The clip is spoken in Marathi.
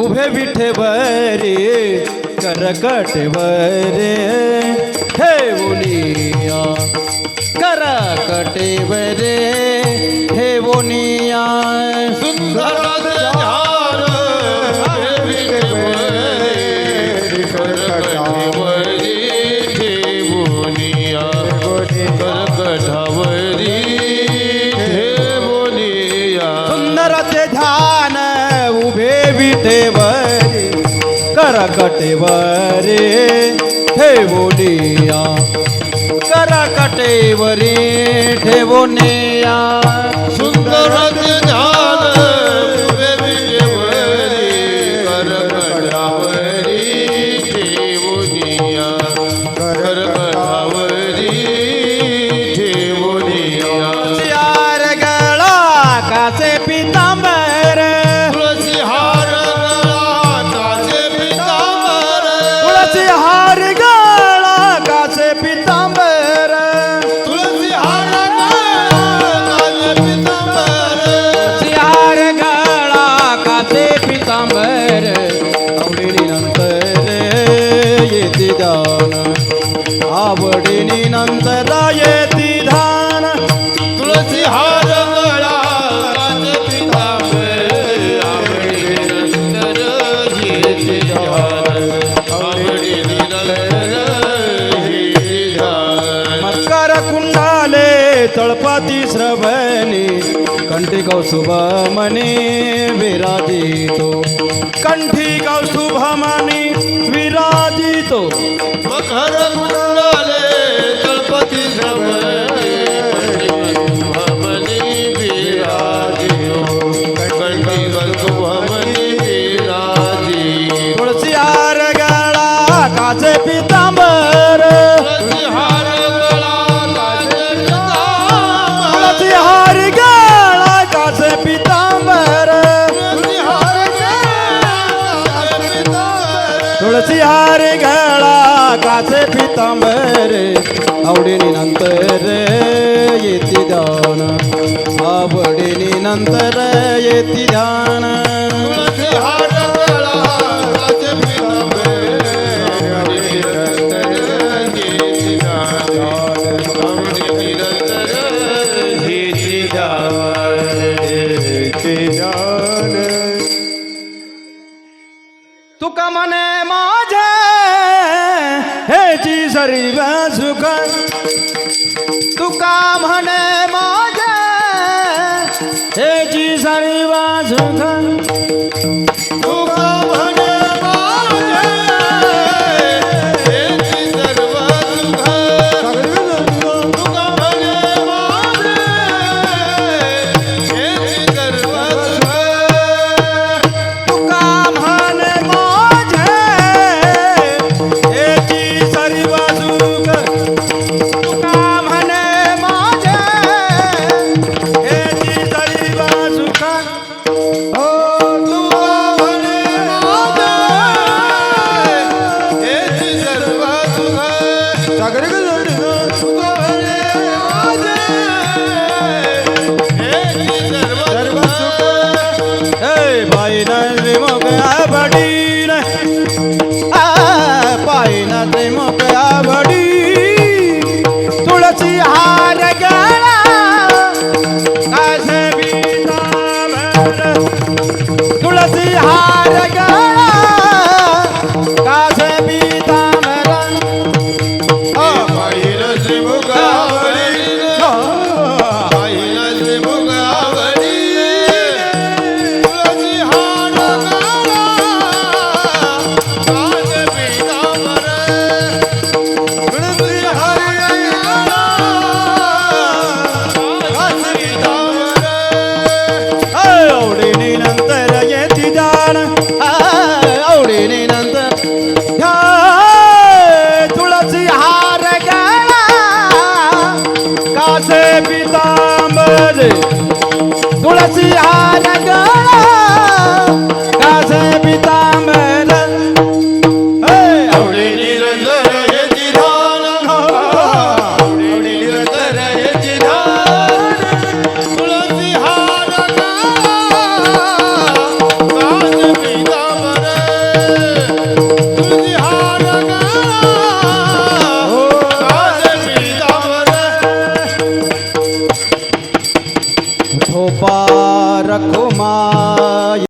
उभे विठेवरी करकटेवरे ठेवुनिया करकटेवरे ठेवुनिया सुंदर ध्यान करकटावरी ठेवुनिया करकटावरी ठेवुनिया सुंदर ध्यान उभे विठेवरी करकटेवरी ठेवुनिया करकटेवरी ठेवुनिया सुंदर ध्यान उभे विठेवरी करकटावरी ठेवुनिया करकटावरी ठेवुनिया यार गळा काचे पितांबर तुळसी हार गळा काचे पितांबर तुळसी हार गळा काचे पितांबर तुळसी हार गळा काचे पितांबर यार गळा काचे पितांबर आवडीनी नंतर येते दान आवडीनी नंतर येते धान तुळसी हार गळा काचे पितांबर आवडीनंतर येते ध्यान आवडीनंतर येते ध्यान मकर कुंडाले तळपाती श्रवणी कंठी कौसुभमणी विराजितो कंठी कौसुभमणी विराजितो मकर कुंडले तळपती श्रवणे भमनी विराजियो कंठी कल्पमनी विराजी तुळसी हार गळा काचे पितांबर तुळसी हार गळा काचे पितांबर तुळसी हार गळा काचे पितांबर तुळसी हार गळा काचे पितांबर आवडीनी नंतर येते ध्यान आवडीनी नंतर येते ध्यान तुळसी हार गळा काचे पितांबर आवडीनंतर येते ध्यान आवडीनंतर येते ध्यान तुका मने माझे हेची सर्व सुख तुका म्हणे माझे हेची सर्व सुख तुका म्हणे माझे हेची सर्व सुख तुका म्हणे माझे हेची सर्व सुख तुका म्हणे माझे हेची सर्व सुख तुका म्हणे माझे हेची सर्व सुख तुका म्हणे माझे हेची सर्व सुख तुका म्हणे माझे हेची सर्व सुख हे पायन त्रिमुख आवडीन पायन त्रिमुख आवडी तुळसी हार गळा कासे पितांबर तुळसी हार गळा कासे पितांबर पाहिलं श्रीमुखावरी पाहिलं श्रीमुखावरी तुळसी हार गळा काचे पितांबर तुळसी हार गळा काचे पितांबर आवडीनी नंतर येती जाण विठोबा रखुमाई